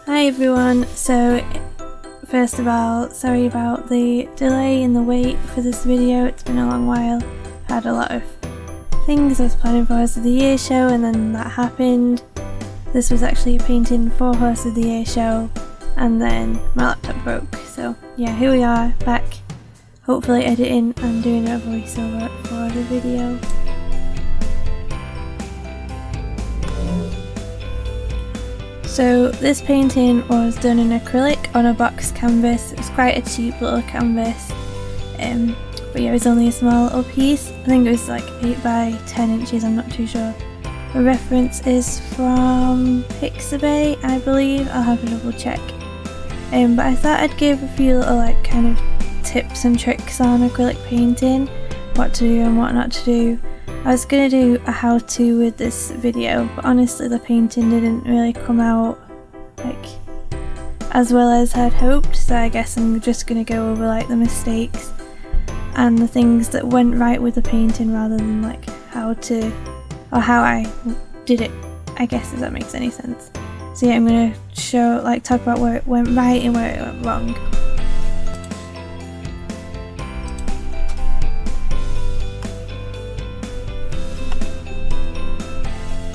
Hi everyone, so first of all, sorry about the delay in the wait for this video. It's been a long while. Had a lot of things I was planning for Horse of the Year show and then that happened. This was actually a painting for Horse of the Year show and then my laptop broke. So yeah, here we are back, hopefully editing and doing a voiceover for the video. So this painting was done in acrylic on a box canvas. It was quite a cheap little canvas, but yeah, it was only a small little piece. I think it was like 8 by 10 inches, I'm not too sure. The reference is from Pixabay, I believe. I'll have to double check. But I thought I'd give a few little like kind of tips and tricks on acrylic painting, what to do and what not to do. I was going to do a how-to with this video, but honestly the painting didn't really come out like as well as I'd hoped, so I guess I'm just going to go over like the mistakes and the things that went right with the painting rather than like how I did it, I guess, if that makes any sense. So yeah, I'm going to talk about where it went right and where it went wrong.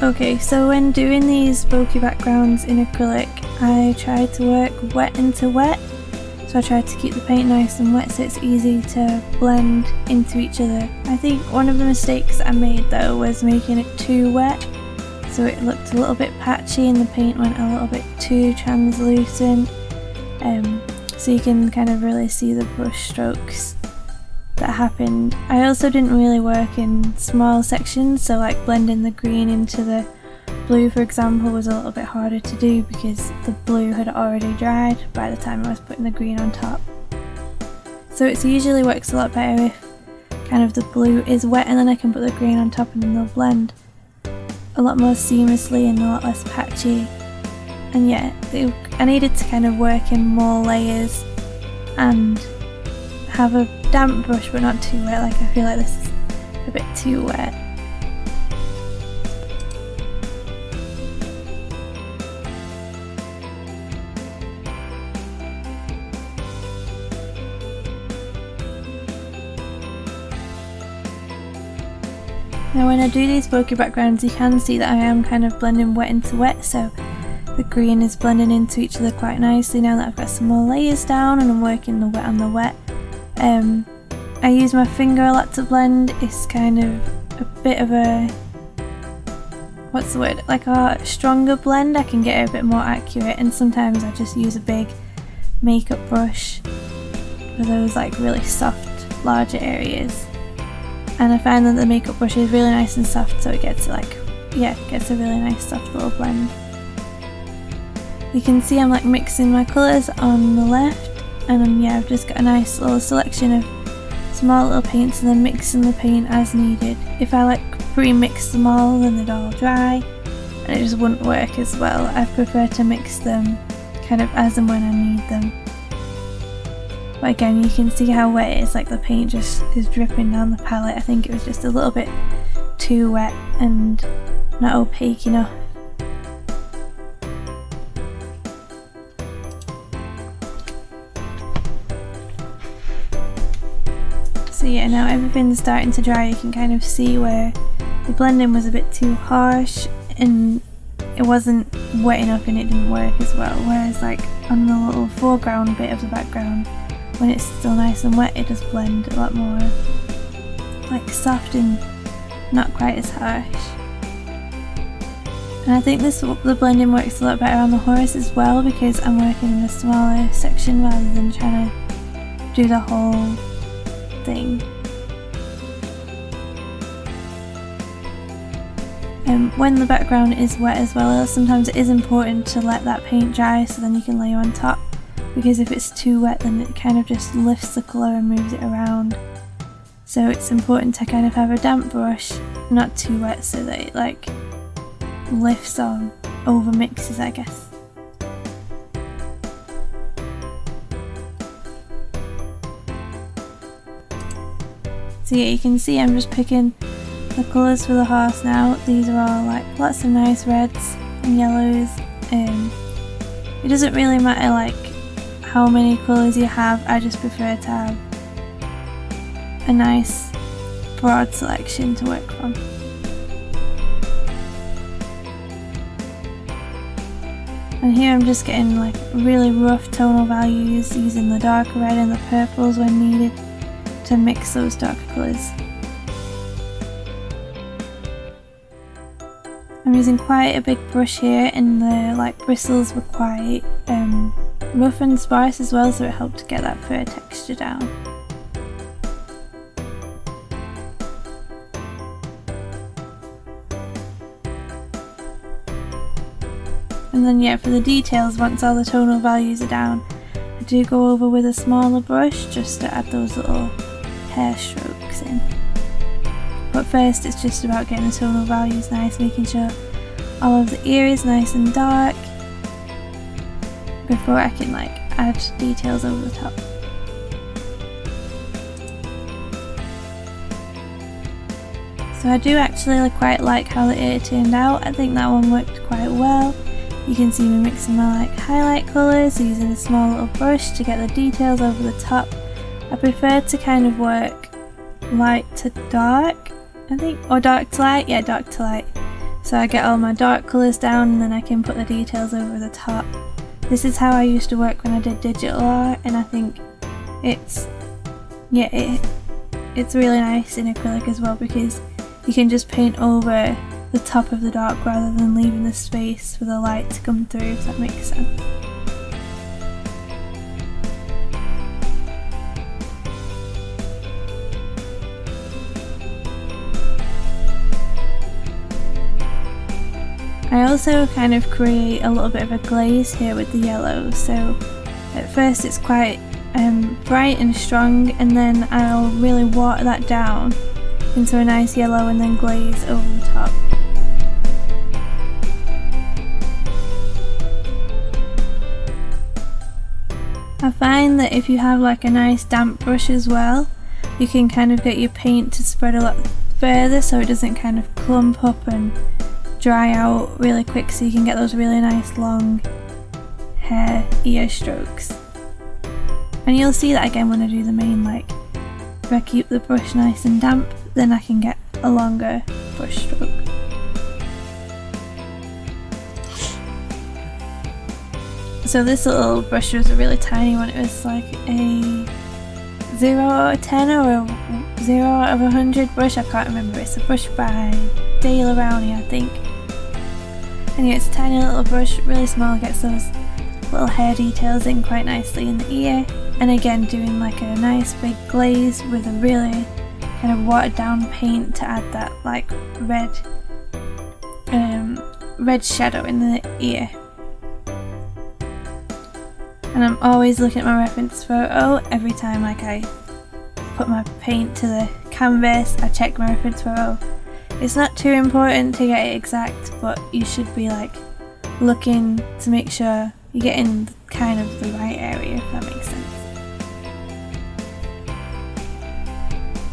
Okay, so when doing these bulky backgrounds in acrylic, I tried to work wet into wet. So I tried to keep the paint nice and wet so it's easy to blend into each other. I think one of the mistakes I made though was making it too wet. So it looked a little bit patchy and the paint went a little bit too translucent. So you can kind of really see the brush strokes that happened. I also didn't really work in small sections, so like blending the green into the blue, for example, was a little bit harder to do because the blue had already dried by the time I was putting the green on top. So it usually works a lot better if kind of the blue is wet and then I can put the green on top and then they'll blend a lot more seamlessly and a lot less patchy. And yeah, I needed to kind of work in more layers and have a damp brush but not too wet. Like I feel like this is a bit too wet. Now when I do these bulky backgrounds you can see that I am kind of blending wet into wet, so the green is blending into each other quite nicely now that I've got some more layers down and I'm working the wet on the wet. I use my finger a lot to blend. It's kind of a bit of a, what's the word, like a stronger blend. I can get it a bit more accurate, and sometimes I just use a big makeup brush for those like really soft larger areas, and I find that the makeup brush is really nice and soft, so it gets like, yeah, it gets a really nice soft little blend. You can see I'm like mixing my colours on the left, and yeah, I've just got a nice little selection of small little paints and then mixing the paint as needed. If I like pre-mix them all then they'd all dry and it just wouldn't work as well. I prefer to mix them kind of as and when I need them. But again, you can see how wet it is, like the paint just is dripping down the palette. I think it was just a little bit too wet and not opaque enough. So yeah, now everything's starting to dry. You can kind of see where the blending was a bit too harsh and it wasn't wet enough and it didn't work as well. Whereas like on the little foreground bit of the background, when it's still nice and wet, it does blend a lot more like soft and not quite as harsh. And I think the blending works a lot better on the horse as well because I'm working in a smaller section rather than trying to do the whole thing. When the background is wet as well, sometimes it is important to let that paint dry so then you can layer on top, because if it's too wet then it kind of just lifts the colour and moves it around. So it's important to kind of have a damp brush, not too wet, so that it like lifts on over mixes, I guess. So yeah, you can see I'm just picking the colours for the horse now. These are all like lots of nice reds and yellows, It doesn't really matter like how many colours you have, I just prefer to have a nice broad selection to work from. And here I'm just getting like really rough tonal values, using the dark red and the purples when needed to mix those darker colours. I'm using quite a big brush here, and the like bristles were quite rough and sparse as well, so it helped to get that fur texture down. And then yeah, for the details, once all the tonal values are down, I do go over with a smaller brush just to add those little hair strokes in. But first it's just about getting the tonal values nice, making sure all of the ear is nice and dark before I can like add details over the top. So I do actually quite like how the ear turned out. I think that one worked quite well. You can see me mixing my like highlight colours, using a small little brush to get the details over the top. I prefer to kind of work light to dark, I think, or dark to light, yeah, dark to light. So I get all my dark colours down and then I can put the details over the top. This is how I used to work when I did digital art, and I think it's, yeah, it's really nice in acrylic as well, because you can just paint over the top of the dark rather than leaving the space for the light to come through, if that makes sense. I also kind of create a little bit of a glaze here with the yellow, so at first it's quite bright and strong, and then I'll really water that down into a nice yellow and then glaze over the top. I find that if you have like a nice damp brush as well, you can kind of get your paint to spread a lot further so it doesn't kind of clump up and dry out really quick, so you can get those really nice long hair ear strokes. And you'll see that again when I do the mane, like if I keep the brush nice and damp, then I can get a longer brush stroke. So this little brush was a really tiny one. It was like a 0 out of 10 or a 0 out of 100 brush, I can't remember. It's a brush by Daler Rowney, I think. Anyway, it's a tiny little brush, really small, gets those little hair details in quite nicely in the ear. And again, doing like a nice big glaze with a really kind of watered down paint to add that like red shadow in the ear. And I'm always looking at my reference photo every time like I put my paint to the canvas. I check my reference photo. It's not too important to get it exact, but you should be like looking to make sure you're getting kind of the right area, if that makes sense.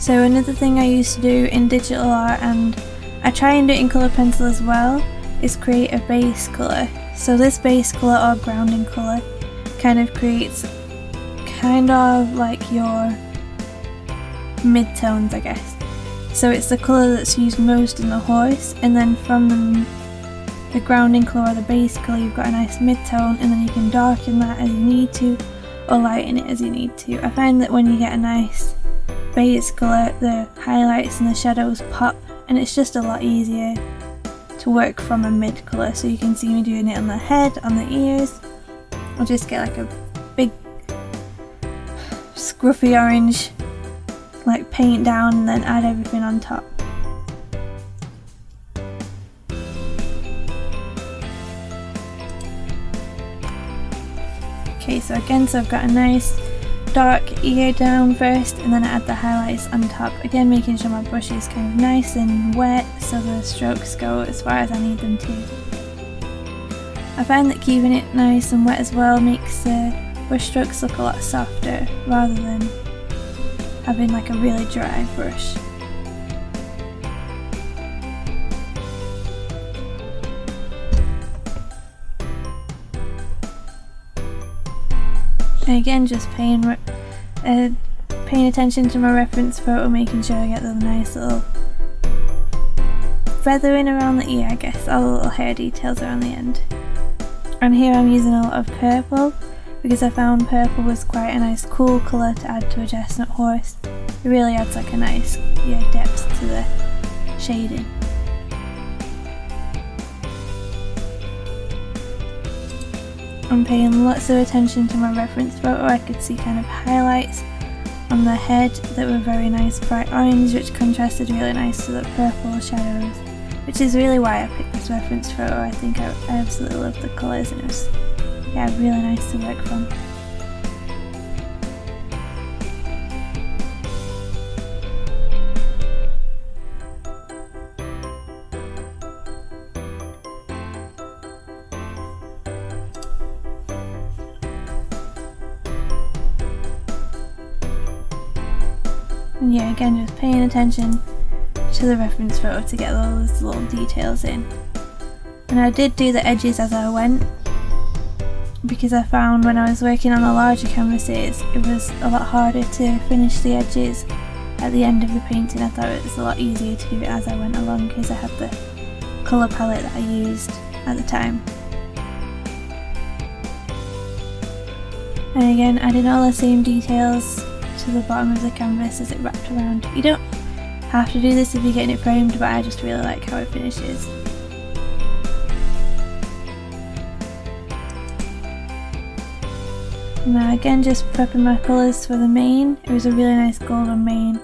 So another thing I used to do in digital art, and I try and do it in colour pencil as well, is create a base colour. So this base colour or grounding colour kind of creates kind of like your mid-tones, I guess. So it's the colour that's used most in the horse, and then from the grounding colour or the base colour you've got a nice mid-tone, and then you can darken that as you need to or lighten it as you need to. I find that when you get a nice base colour, the highlights and the shadows pop, and it's just a lot easier to work from a mid colour. So you can see me doing it on the head, on the ears. I'll just get like a big scruffy orange like paint down and then add everything on top. Okay, so again, I've got a nice dark ear down first, and then I add the highlights on top. Again, making sure my brush is kind of nice and wet so the strokes go as far as I need them to. I find that keeping it nice and wet as well makes the brush strokes look a lot softer rather than having like a really dry brush. And again, just paying attention to my reference photo, making sure I get the nice little feathering around the ear, I guess, all the little hair details around the end. And here I'm using a lot of purple, because I found purple was quite a nice cool colour to add to a chestnut horse. It really adds like a nice depth to the shading. I'm paying lots of attention to my reference photo. I could see kind of highlights on the head that were very nice bright orange, which contrasted really nice to the purple shadows, which is really why I picked this reference photo. I think I absolutely love the colours, and it was really nice to work from. And yeah, again, just paying attention to the reference photo to get those little details in. And I did do the edges as I went, because I found when I was working on the larger canvases it was a lot harder to finish the edges at the end of the painting. I thought it was a lot easier to do it as I went along, because I had the colour palette that I used at the time. And again, adding all the same details to the bottom of the canvas as it wrapped around. You don't have to do this if you're getting it framed, but I just really like how it finishes. Now again, just prepping my colours for the mane. It was a really nice golden mane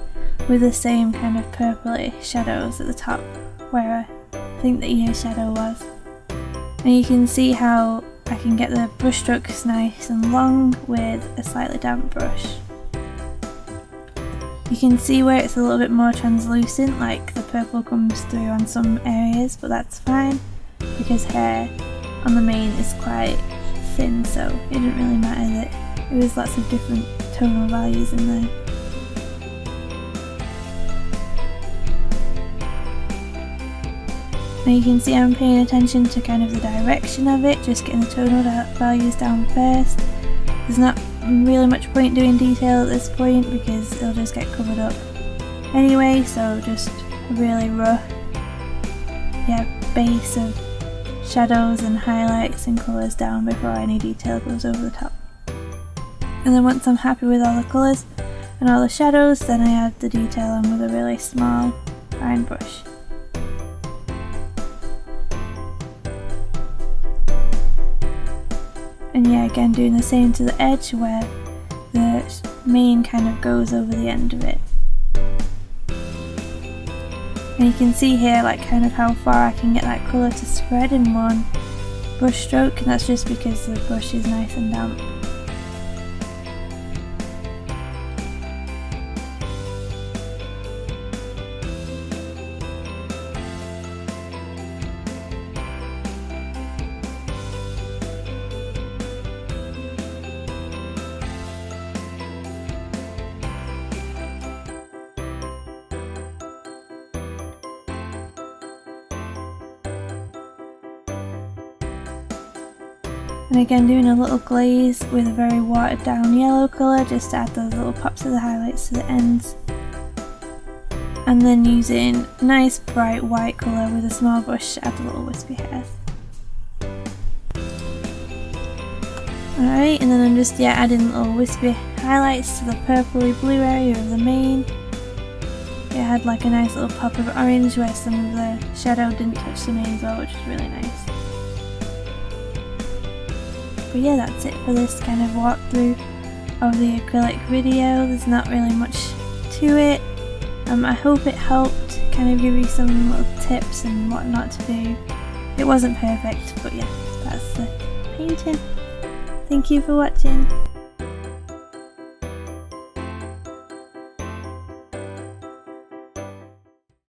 with the same kind of purpley shadows at the top where I think the ear shadow was. And you can see how I can get the brush strokes nice and long with a slightly damp brush. You can see where it's a little bit more translucent, like the purple comes through on some areas, but that's fine because hair on the mane is quite thin, so it didn't really matter that it was lots of different tonal values in there. Now you can see I'm paying attention to kind of the direction of it, just getting the tonal values down first. There's not really much point doing detail at this point because it'll just get covered up anyway, so just a really rough base of shadows and highlights and colours down before any detail goes over the top. And then once I'm happy with all the colours and all the shadows, then I add the detail on with a really small fine brush. And yeah, again doing the same to the edge where the mane kind of goes over the end of it. And you can see here like kind of how far I can get that colour to spread in one brush stroke, and that's just because the brush is nice and damp. And again doing a little glaze with a very watered down yellow colour just to add those little pops of the highlights to the ends. And then using a nice bright white colour with a small brush to add the little wispy hairs. Alright, and then I'm just adding little wispy highlights to the purpley blue area of the mane. It had like a nice little pop of orange where some of the shadow didn't touch the mane as well, which was really nice. But yeah, that's it for this kind of walkthrough of the acrylic video. There's not really much to it. I hope it helped kind of give you some little tips and what not to do. It wasn't perfect, but yeah, that's the painting. Thank you for watching.